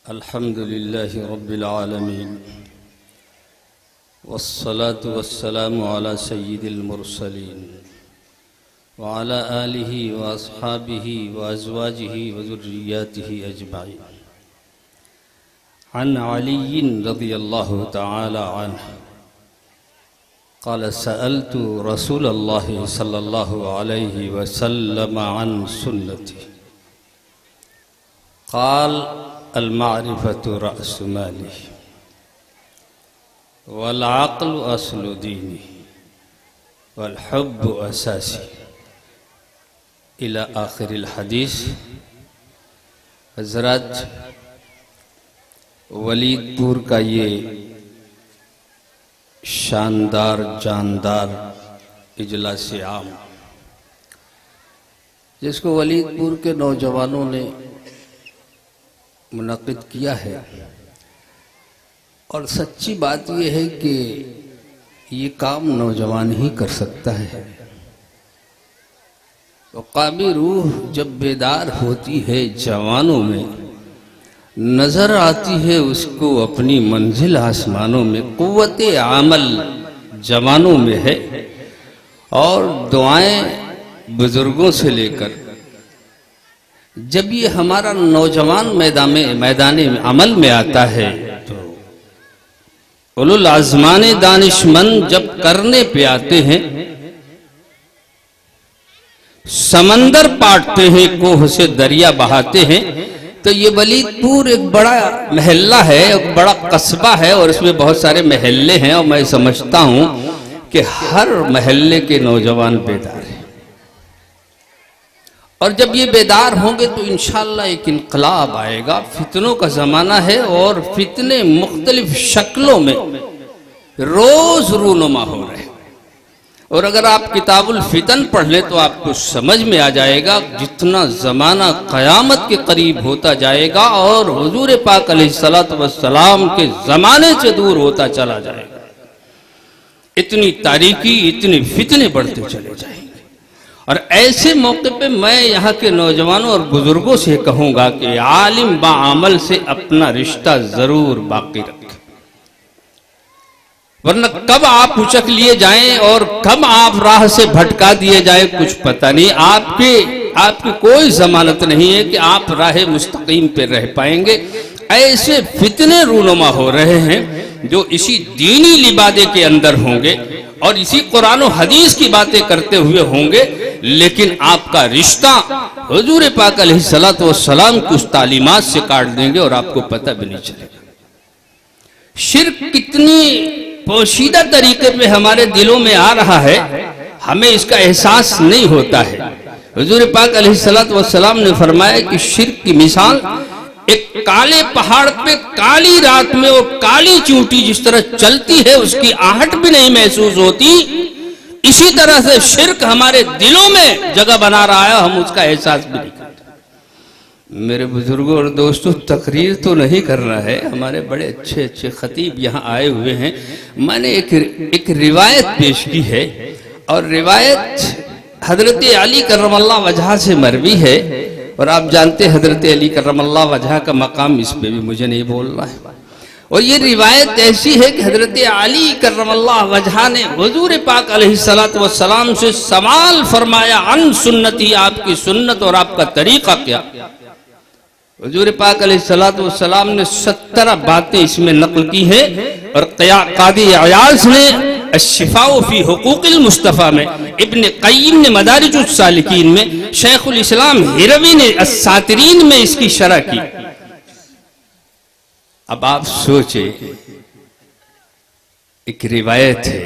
अल्हम्दुलिल्लाहि रब्बिल आलमीन वस्सलातु वस्सलामु अला सय्यिदिल मुरसलीन व अला आलिहि व अस्हाबिहि व अज़वाजिहि व ज़ुर्रिय्यातिहि अजमाइन। अन अली रज़ियल्लाहु तआला अन्हु क़ाल सअल्तु रसूलल्लाहि सल्लल्लाहु अलैहि वसल्लम अन सुन्नती क़ाल अल-मारिफ़तु रअसु माली वल अक़्लु अस्लु दीनी वल हुब्बु असासी इला आखिरिल हदीस। हज़रत वलीदपुर का ये शानदार जानदार इजलास आम, जिसको वलीदपुर के नौजवानों ने मुनक़िद किया है, और सच्ची बात यह है कि ये काम नौजवान ही कर सकता है। तो क़ाबी रूह जब बेदार होती है जवानों में, नजर आती है उसको अपनी मंजिल आसमानों में, क़ुव्वते अमल जवानों में है, और दुआएं बुजुर्गों से लेकर जब ये हमारा नौजवान मैदान अमल में आता है तो उलुल आज़माने दानिशमंद जब करने पे आते हैं, समंदर पाटते हैं, कोह से दरिया बहाते हैं। तो ये वलीदपुर एक बड़ा महल्ला है, एक बड़ा कस्बा है, और इसमें बहुत सारे महल्ले हैं, और मैं समझता हूं कि हर महल्ले के नौजवान बेदार हैं। और जब ये बेदार होंगे तो इंशाअल्लाह एक इनकलाब आएगा। फितनों का ज़माना है, और फितने मुख्तलिफ शक्लों में रोज रूनुमा हो रहे हैं। और अगर आप किताबुल फितन पढ़ लें तो आपको समझ में आ जाएगा, जितना ज़माना क़यामत के करीब होता जाएगा और हुजूर पाक अलैहिस्सलातु वस्सलाम के ज़माने से दूर होता चला जाएगा, इतनी तारीकी, इतने फितने बढ़ते चले जाएंगे। और ऐसे मौके पे मैं यहाँ के नौजवानों और बुजुर्गों से कहूँगा कि आलिम बाअमल से अपना रिश्ता ज़रूर बाकी रखें, वरना कब आप उचक लिए जाएं और कब आप राह से भटका दिए जाएं कुछ पता नहीं। आपकी कोई जमानत नहीं है कि आप राह मुस्तकीम पे रह पाएंगे। ऐसे फितने रूनुमा हो रहे हैं जो इसी दीनी लिबादे के अंदर होंगे और इसी कुरान और हदीस की बातें करते हुए होंगे, लेकिन आपका रिश्ता हुजूर पाक अलैहिस्सलातु वस्सलाम की उस तालीमात से काट देंगे और आपको पता भी नहीं चलेगा। शिर्क कितनी पोशीदा तरीके पे हमारे दिलों में आ रहा है, हमें इसका एहसास नहीं होता है। हुजूर पाक अलैहिस्सलातु वस्सलाम ने फरमाया कि शिर्क की मिसाल एक काले पहाड़ पे काली रात में वो काली चींटी जिस तरह चलती है, उसकी आहट भी नहीं महसूस होती, इसी तरह से शिर्क हमारे दिलों में जगह बना रहा है, हम उसका एहसास भी नहीं करते। मेरे बुजुर्गों और दोस्तों, तकरीर तो नहीं करना है, हमारे बड़े अच्छे अच्छे खतीब यहाँ आए हुए हैं। मैंने एक रिवायत पेश की है, और रिवायत हजरत अली करमल्लाह वजह से मरवी है, और आप जानते हैं हजरत अली करमल्लाह वजह का मकाम, इस पे भी मुझे नहीं बोलना है। और ये रिवायत ऐसी है कि हजरत अली करमल्लाह वजह ने हुजूर पाक अलैहिस्सलातु वस्सलाम से सवाल फरमाया, अन सुन्नती, आपकी सुन्नत और आपका तरीका क्या। हुजूर पाक अलैहिस्सलातु वस्सलाम ने 17 बातें इसमें नकल की है, और कादी अयाज़ ने अश्शिफ़ाउ फ़ी हुक़ूक़िल मुस्तफ़ा में, इब्न क़य्यिम ने मदारिजुस सालिकीन में, शेखुल इस्लाम हिरवी ने अस्सातिरीन में इसकी शरह की। अब आप सोचे, एक रिवायत है,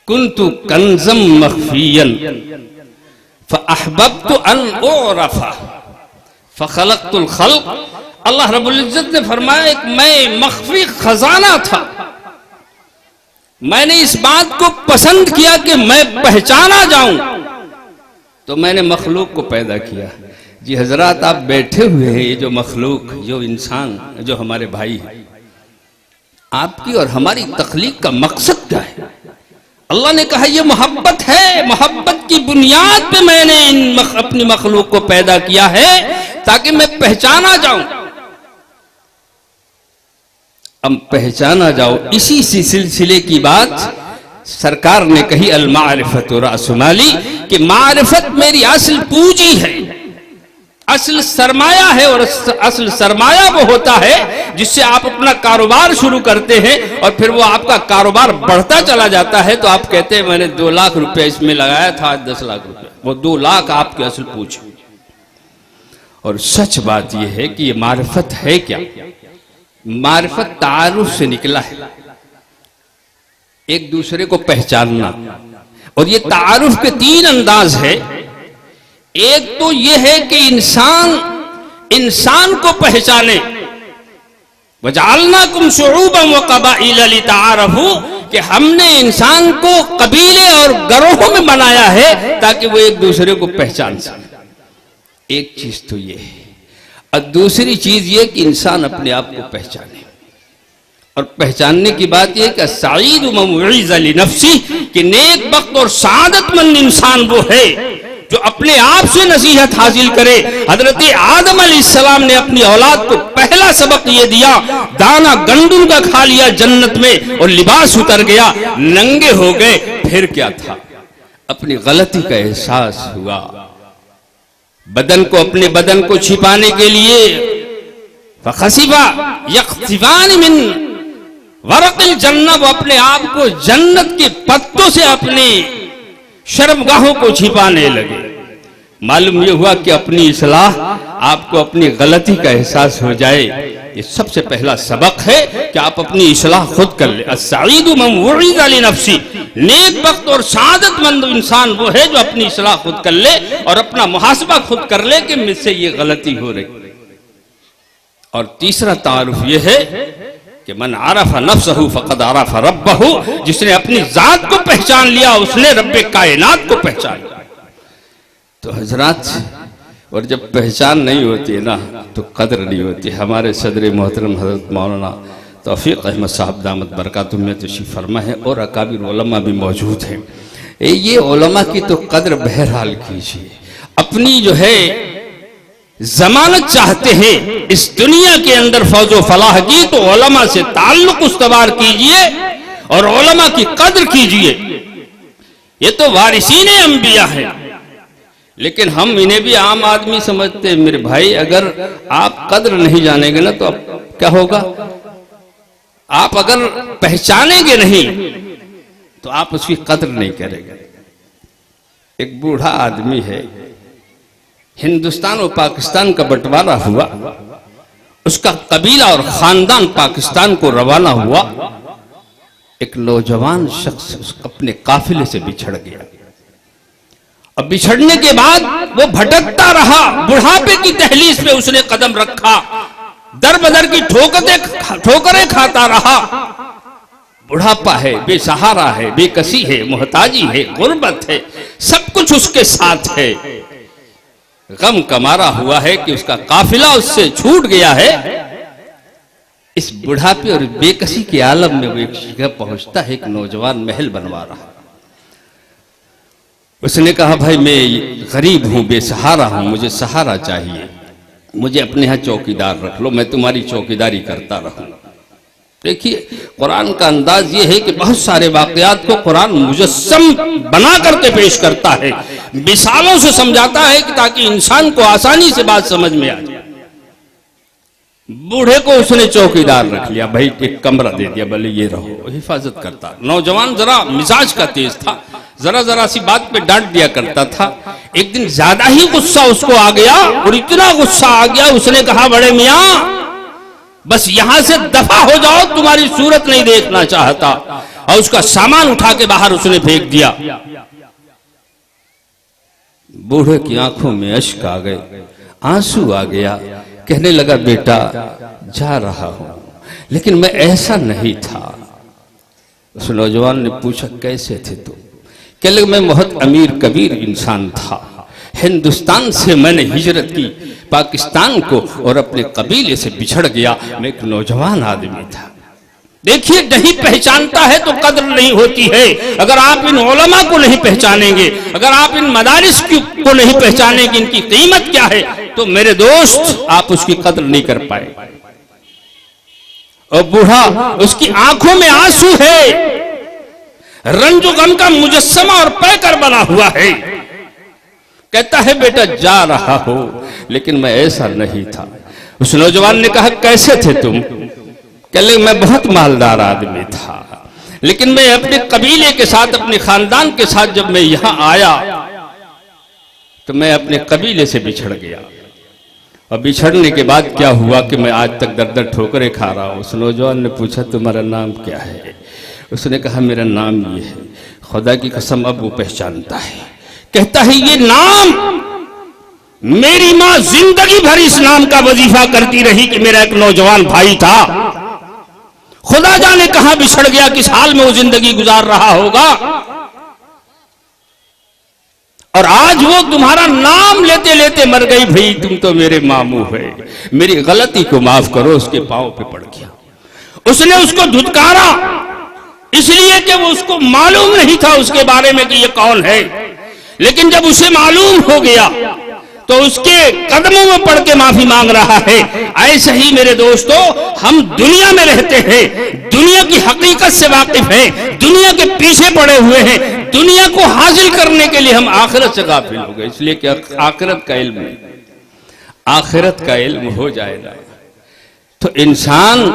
कुन्तु कंज़म मख़फ़ियन फ़अहबब्तु अन उअरफ़ा फ़ख़लक़तुल ख़ल्क़। अल्लाह रब्बुल इज़्ज़त ने फरमाया, एक मैं मख़फ़ी खजाना था, मैंने इस बात को पसंद किया कि मैं पहचाना जाऊं, तो मैंने मखलूक को पैदा किया। जी हजरात, आप बैठे हुए हैं, ये जो मखलूक, जो इंसान, जो हमारे भाई हैं, आपकी और हमारी तख्लीक का मकसद क्या है? अल्लाह ने कहा ये मोहब्बत है, मोहब्बत की बुनियाद पे मैंने अपनी मखलूक को पैदा किया है ताकि मैं पहचाना जाऊं। अब पहचाना जाओ। इसी सिलसिले की बात सरकार ने कही, अल मारिफत रासुमाली, कि मारिफत मेरी असल पूंजी है, असल सरमाया है। और असल सरमाया वो होता है जिससे आप अपना कारोबार शुरू करते हैं और फिर वो आपका कारोबार बढ़ता चला जाता है। तो आप कहते हैं मैंने 2 लाख रुपए इसमें लगाया था, आज 10 लाख रुपए, वो 2 लाख आपकी असल पूंजी। और सच बात यह है कि ये मारिफत है क्या? मारिफत तारुफ से निकला है, एक दूसरे को पहचानना। और ये तारुफ के 3 अंदाज है। एक तो ये है कि इंसान को पहचाने, वजअलनाकुम शुऊबन व क़बाइल लितआरफू, कि हमने इंसान को कबीले और गरोहों में बनाया है ताकि वो एक दूसरे को पहचान सके। एक चीज तो ये है। और दूसरी चीज ये कि इंसान अपने आप को पहचाने। और पहचानने की बात यह कि सईद मन उइज़ लिनफ्सी, कि नेक बख्त और सादतमंद इंसान वो है जो अपने आप से नसीहत हासिल करे। हजरत आदम अलैहिस्सलाम ने अपनी औलाद को पहला सबक ये दिया, दाना गंदुम का खा लिया जन्नत में और लिबास उतर गया, नंगे हो गए। फिर क्या था? अपनी गलती का एहसास हुआ। बदन को, अपने बदन को छिपाने के लिए फखसिबा यख्तिफान मिन वरक़िल जन्नत, वो अपने आप को जन्नत के पत्तों से अपने शर्मगाहों को छिपाने लगे। मालूम यह हुआ कि अपनी इस्लाह, आपको अपनी गलती का एहसास हो जाए, ये सबसे पहला सबक है कि आप अपनी इस्लाह खुद कर ले। अस्सईदु मन उइज़ लिनफ्सी, नेक बख्त और सादतमंद इंसान वो है जो अपनी इस्लाह खुद कर ले और अपना मुहासबा खुद कर ले कि मुझसे ये गलती हो रही। और तीसरा तारुफ ये है कि मन आरफ़ नफ्सहु फ़क़द आरफ़ रब्बहु, जिसने अपनी जात को पहचान लिया उसने रब्बे कायनात को पहचान लिया। तो हजरात, और जब पहचान नहीं होती है ना तो कदर नहीं होती। हमारे सदर मोहतरम हजरत मौलाना तौफीक अहमद साहब दामत बरकातुहू में तशरीफ़ फरमा है और अकाबिर उलमा भी मौजूद हैं। ये उलमा की तो कदर बहरहाल कीजिए। अपनी जो है जमानत चाहते हैं इस दुनिया के अंदर फौजो फलाह की, तो उलमा से ताल्लुक उस्तवार कीजिए और उलमा की कदर कीजिए। ये तो वारिसीने अंबिया है, लेकिन हम इन्हें भी आम आदमी समझते हैं। मेरे भाई, अगर आप कदर नहीं जानेंगे ना तो क्या होगा? आप अगर पहचानेंगे नहीं तो आप उसकी कदर नहीं करेंगे। एक बूढ़ा आदमी है, हिंदुस्तान और पाकिस्तान का बंटवारा हुआ, उसका कबीला और खानदान पाकिस्तान को रवाना हुआ। एक नौजवान शख्स अपने काफिले से बिछड़ गया। अब बिछड़ने के बाद वो भटकता रहा, बुढ़ापे की दहलीज पे उसने कदम रखा, दर बदर की ठोकरें खाता रहा। बुढ़ापा है, बेसहारा है, बेकसी है, मोहताजी है, गुर्बत है, सब कुछ उसके साथ है। गम कमारा हुआ है कि उसका काफिला उससे छूट गया है। इस बुढ़ापे और बेकसी के आलम में वो एक जगह पहुंचता है, एक नौजवान महल बनवा रहा। उसने कहा, भाई मैं गरीब हूं, बेसहारा हूं, मुझे सहारा चाहिए, मुझे अपने यहाँ चौकीदार रख लो, मैं तुम्हारी चौकीदारी करता रहूं। देखिए, कुरान का अंदाज ये है कि बहुत सारे वाकयात को कुरान मुजस्सम बना करके पेश करता है, मिसालों से समझाता है कि ताकि इंसान को आसानी से बात समझ में आ जाए। बूढ़े को उसने चौकीदार रख लिया, भाई एक कमरा दे दिया, बोले ये रहो, हिफाजत करता। नौजवान जरा मिजाज का तेज था, जरा जरा सी बात पे डांट दिया करता था। एक दिन ज्यादा ही गुस्सा उसको आ गया और इतना गुस्सा आ गया, उसने कहा, बड़े मियाँ बस यहां से दफा हो जाओ, तुम्हारी सूरत नहीं देखना चाहता। और उसका सामान उठा के बाहर उसने फेंक दिया। बूढ़े की आंखों में अश्क आ गए, आंसू आ गया। कहने लगा, बेटा जा रहा हूं, लेकिन मैं ऐसा नहीं था। उस नौजवान ने पूछा, कैसे थे तुम? कहने लगा, मैं बहुत अमीर कबीर इंसान था, हिंदुस्तान से मैंने हिजरत की पाकिस्तान को और अपने कबीले से बिछड़ गया, मैं एक नौजवान आदमी था। देखिए, नहीं पहचानता है तो कदर नहीं होती है। अगर आप इन उलमा को नहीं पहचानेंगे, अगर आप इन मदारिस को नहीं पहचानेंगे, इनकी कीमत क्या है, तो मेरे दोस्त आप उसकी कदर नहीं कर पाए। और बूढ़ा, उसकी आंखों में आंसू है, रंजो गम का मुजस्समा और पैकर बना हुआ है। कहता है बेटा जा रहा हो, लेकिन मैं ऐसा नहीं था। उस नौजवान ने कहा कैसे थे तुम? कहले मैं बहुत मालदार आदमी था, लेकिन मैं अपने कबीले के साथ, अपने खानदान के साथ जब मैं यहां आया तो मैं अपने कबीले से बिछड़ गया। और बिछड़ने के बाद क्या हुआ कि मैं आज तक दर दर ठोकरें खा रहा हूं। उस नौजवान ने पूछा तुम्हारा नाम क्या है? उसने कहा मेरा नाम ये है। खुदा की कसम अब वो पहचानता है। कहता है ये नाम, मेरी मां जिंदगी भर इस नाम का वजीफा करती रही कि मेरा एक नौजवान भाई था, खुदा जाने कहां बिछड़ गया, किस हाल में वो जिंदगी गुजार रहा होगा, और आज वो तुम्हारा नाम लेते लेते मर गई। भाई तुम तो मेरे मामू है, मेरी गलती को माफ करो। उसके पांव पे पड़ गया। उसने उसको धुतकारा, इसलिए कि वो उसको मालूम नहीं था उसके बारे में कि ये कौन है। लेकिन जब उसे मालूम हो गया तो उसके कदमों में पड़ के माफी मांग रहा है। ऐसे ही मेरे दोस्तों, हम दुनिया में रहते हैं, दुनिया की हकीकत से वाकिफ हैं, दुनिया के पीछे पड़े हुए हैं, दुनिया को हासिल करने के लिए हम आखिरत से गाफिल हो गए। इसलिए कि आखिरत का इल्म नहीं, आखिरत का इल्म हो जाएगा तो इंसान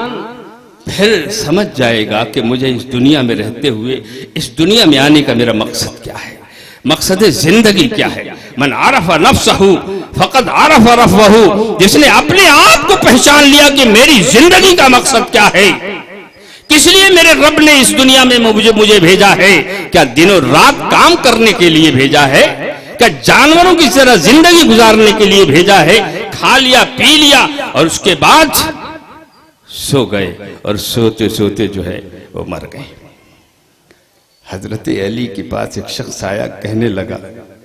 फिर समझ जाएगा कि मुझे इस दुनिया में रहते हुए, इस दुनिया में आने का मेरा मकसद क्या है, मकसद जिंदगी क्या है। मन आरफ नफ्सहू फकद आरफ रफ़हू, जिसने अपने आप को पहचान लिया कि मेरी जिंदगी का मकसद क्या है, किस लिए मेरे रब ने इस दुनिया में मुझे भेजा है। क्या दिनों रात काम करने के लिए भेजा है? क्या जानवरों की तरह जिंदगी गुजारने के लिए भेजा है? खा लिया पी लिया और उसके बाद सो गए, और सोते सोते जो है वो मर गए। हजरत अली के पास एक शख्स आया, कहने लगा,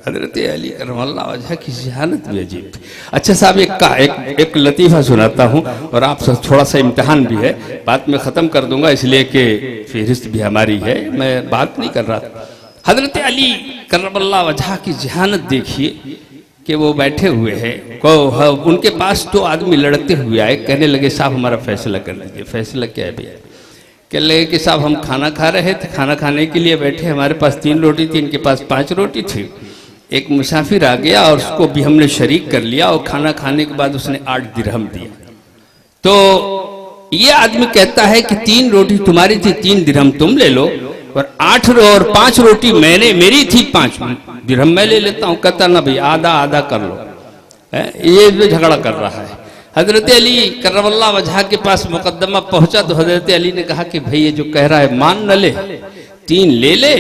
हजरत अली करमल्लाहु वजह की ज़हानत भी अजीब थी। अच्छा साहब, एक लतीफ़ा सुनाता हूँ, और आप थोड़ा सा इम्तिहान भी है, बात में ख़त्म कर दूंगा इसलिए कि फहरिस्त भी हमारी है, मैं बात नहीं कर रहा था। हजरत अली करमल्लाहु वजह की ज़हानत देखिए कि वो बैठे हुए हैं, उनके पास दो आदमी लड़ते हुए आए, कहने लगे साहब हमारा फैसला कर लीजिए। फैसला क्या है भैया? कह लगे कि साहब हम खाना खा रहे थे, खाना खाने के लिए बैठे, हमारे पास 3 रोटी थी, इनके पास 5 रोटी थी। एक मुसाफिर आ गया और उसको भी हमने शरीक कर लिया, और खाना खाने के बाद उसने 8 दिरहम दिया। तो ये आदमी कहता है कि 3 रोटी तुम्हारी थी, 3 दिरहम तुम ले लो, और 5 रोटी मेरी थी, 5 दिरहम मैं ले लेता हूँ। कहता ना भाई आधा आधा कर लो। ये भी झगड़ा कर रहा है। हजरत अली करमल्लाहु वजह के पास मुकदमा पहुंचा तो हजरत अली ने कहा कि भाई ये जो कह रहा है मान न ले, 3 ले ले,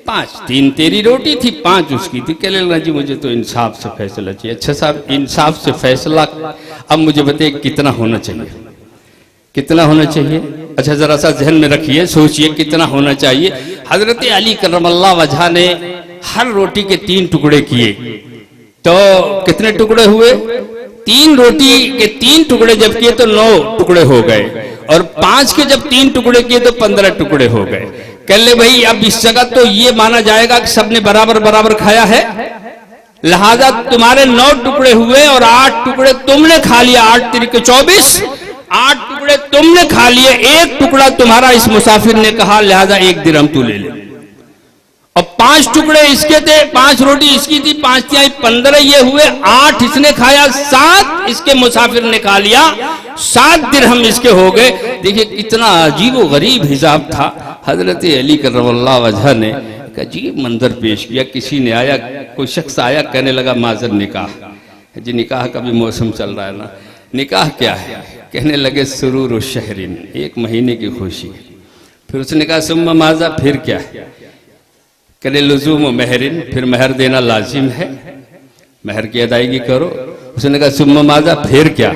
5 3 तेरी रोटी थी, 5 उसकी थी। कह लेना जी मुझे तो इंसाफ से फैसला चाहिए। अच्छा साहब, इंसाफ से फैसला अब मुझे बताइए कितना होना चाहिए, कितना होना चाहिए? अच्छा जरा सा जहन में रखिए, सोचिए कितना होना चाहिए। हजरत अली करमल्लाहु वजह ने हर रोटी के 3 टुकड़े किए, तो कितने टुकड़े हुए? 3 रोटी के 3 टुकड़े जब किए तो 9 टुकड़े हो गए, और 5 के जब 3 टुकड़े किए तो 15 टुकड़े हो गए। कह ले भाई अब इस जगह तो ये माना जाएगा कि सबने बराबर बराबर खाया है, लिहाजा तुम्हारे 9 टुकड़े हुए और 8 टुकड़े तुमने खा लिया। 8 तिरिके 24, 8 टुकड़े तुमने खा लिए, 1 टुकड़ा तुम्हारा इस मुसाफिर ने कहा, लिहाजा 1 दिरहम तू ले ले। और 5 टुकड़े इसके थे, 5 रोटी इसकी थी, 5 तिहाई 15 ये हुए, 8 इसने खाया, 7 इसके मुसाफिर ने खा लिया, 7 दिरहम इसके हो गए। देखिए कितना अजीब व गरीब हिसाब था। हजरत अली करमल्लाहु वजह ने एक अजीब मंजर पेश किया। किसी ने आया, कोई शख्स आया, कहने लगा माजर निकाह। जी निकाह का भी मौसम चल रहा है ना, निकाह क्या है? कहने लगे सुरूर व शहरिन, 1 महीने की खुशी। फिर उसने कहा सुम्मा माजा, फिर क्या है? कहने लुजूम व महरिन, फिर महर देना लाजिम है, महर की अदायगी करो। उसने कहा सुम्मा माजा, फिर क्या?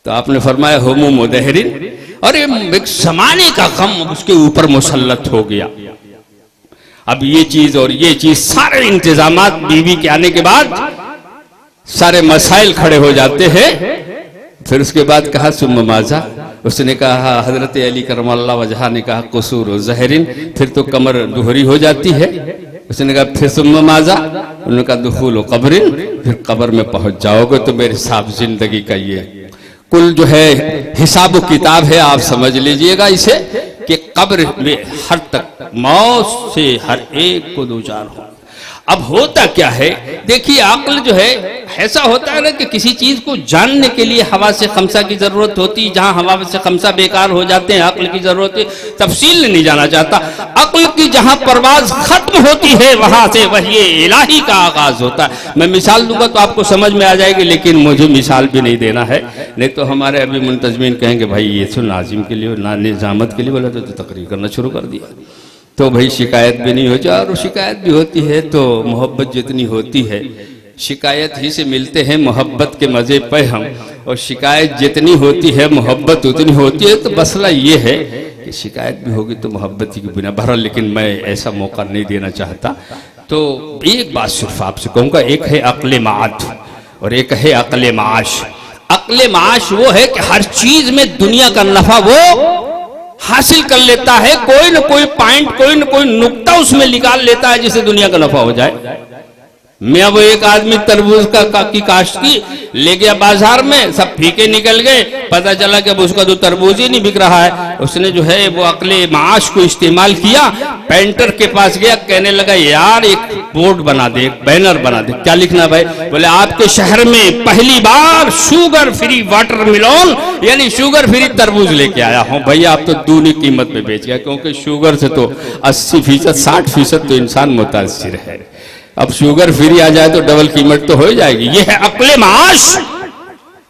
तो आपने फरमाया हुमुम व दहरिन, और एक समाने का गम उसके ऊपर मुसल्लत हो गया। अब ये चीज और ये चीज, सारे इंतजामात बीवी के आने के बाद सारे मसाइल खड़े हो जाते हैं। फिर उसके बाद कहा सुम्मा माजा, उसने कहा, हजरत अली करमल्लाहु वजह ने कहा कुसूर व ज़हरिन, फिर तो कमर दोहरी हो जाती है। उसने कहा फिर सुम्मा माजा, उन्होंने कहा दुखूल व कब्रिन, फिर कब्र में पहुंच जाओगे तो मेरे साथ जिंदगी का ये कुल जो है हिसाब किताब है, आप समझ लीजिएगा इसे कि कब्र में हर तक मौत से हर एक को दो चार हो। अब होता क्या है, देखिए अक्ल जो है ऐसा होता है ना कि किसी चीज को जानने के लिए हवा से खमसा की जरूरत होती है, जहां हवा से खमसा बेकार हो जाते हैं अक्ल की जरूरत है। तफसील नहीं जाना चाहता, अक्ल की जहां परवाज खत्म होती है वहां से वही इलाही का आगाज होता है। मैं मिसाल दूंगा तो आपको समझ में आ जाएगी, लेकिन मुझे मिसाल भी नहीं देना है, नहीं तो हमारे अभी मुंतजमीन कहेंगे भाई ये तो नाजिम के लिए निजामत के लिए बोला तो तकरीर करना शुरू कर दिया, तो भाई शिकायत भी नहीं हो जाए। और शिकायत भी होती है तो मोहब्बत जितनी होती है, शिकायत ही से मिलते हैं मोहब्बत के मज़े पे हम, और शिकायत जितनी होती है मोहब्बत उतनी होती है। तो मसला ये है कि शिकायत भी होगी तो मोहब्बत की बिना भरा, लेकिन मैं ऐसा मौका नहीं देना चाहता। तो एक बात सिर्फ आपसे कहूँगा, एक है अक्ल माद और एक है अक्ल माश। अक्ल माश वो है कि हर चीज में दुनिया का नफा वो हासिल कर लेता है, कोई न कोई पॉइंट, कोई न कोई नुक्ता उसमें निकाल लेता है जिससे दुनिया का नफा हो जाए। मैं अब एक आदमी तरबूज की काश्त की ले गया बाजार में, सब फीके निकल गए, पता चला कि अब उसका तो तरबूज ही नहीं बिक रहा है। उसने जो है वो अक्ले माश को इस्तेमाल किया, पेंटर के पास गया, कहने लगा यार एक बोर्ड बना दे, एक बैनर बना दे। क्या लिखना भाई? बोले आपके शहर में पहली बार शुगर फ्री वाटर मिलोन यानी शुगर फ्री तरबूज लेके आया हूँ। भैया आप तो दूनी कीमत में बेच गया, क्योंकि शुगर से तो 80% 60% तो इंसान मुतासिर है, अब शुगर फ्री आ जाए तो डबल कीमत तो हो जाएगी। ये है अक्ले माश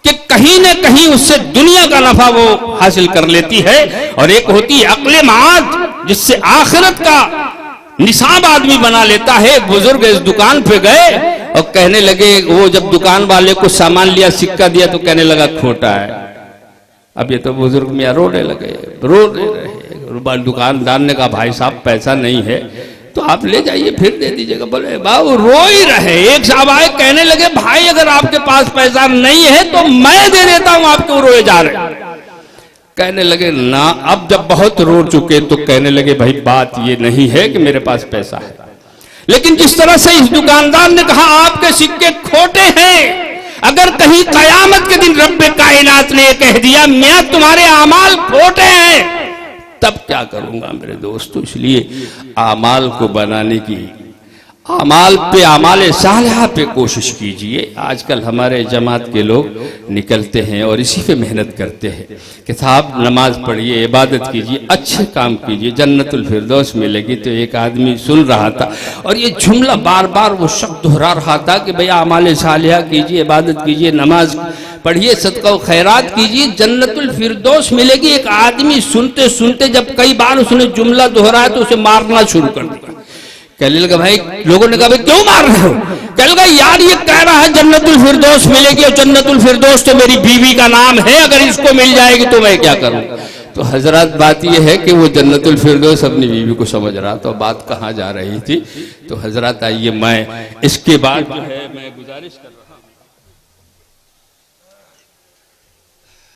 कि कहीं न कहीं उससे दुनिया का नफा वो हासिल कर लेती है, और एक होती है अक्ले माद जिससे आखिरत का निसाब आदमी बना लेता है। बुजुर्ग इस दुकान पे गए और कहने लगे, वो जब दुकान वाले को सामान लिया, सिक्का दिया तो कहने लगा खोटा है। अब ये तो बुजुर्ग मियां रोने लगे, रो रहे। दुकानदार ने कहा भाई साहब पैसा नहीं है तो आप ले जाइए फिर दे दीजिएगा। बोले बाबू रो ही रहे। एक साहब आए, कहने लगे भाई अगर आपके पास पैसा नहीं है तो मैं दे देता हूं, आप क्यों रोए जा रहे? कहने लगे ना। अब जब बहुत रो चुके तो कहने लगे भाई बात ये नहीं है कि मेरे पास पैसा है, लेकिन जिस तरह से इस दुकानदार ने कहा आपके सिक्के खोटे हैं, अगर कहीं कयामत के दिन रब्बे कायनात ने कह दिया मियां तुम्हारे आमाल खोटे हैं, तब क्या करूंगा मेरे दोस्तों। इसलिए आमाल को बनाने की, आमाल पे, आमाल सालिहा पे कोशिश कीजिए। आजकल हमारे जमात के लोग निकलते हैं और इसी पे मेहनत करते हैं कि साहब नमाज पढ़िए, इबादत कीजिए, अच्छे काम कीजिए, जन्नतुल फिरदौस मिलेगी। तो एक आदमी सुन रहा था और ये जुमला बार बार वो शब्द दोहरा रहा था कि भैया आमाल सालिहा कीजिए, इबादत कीजिए, नमाज पढ़िए, सदका व खैरात कीजिए, जन्नतुल फिरदौस मिलेगी। एक आदमी सुनते सुनते जब कई बार उसने जुमला दोहराया तो उसे मारना शुरू कर दिया। कहने लगा भाई, लोगों ने कहा भाई क्यों मार रहे हो? कहने लगा यार ये कह रहा है जन्नतुल फिरदौस मिलेगी, और जन्नतुल फिरदौस तो मेरी बीवी का नाम है, अगर इसको मिल जाएगी तो मैं क्या करूं? तो हजरत बात यह है कि वो जन्नतुल फिरदौस अपनी बीवी को समझ रहा था, बात कहाँ जा रही थी। तो हजरत आइए, मैं इसके बाद जो है मैं गुजारिश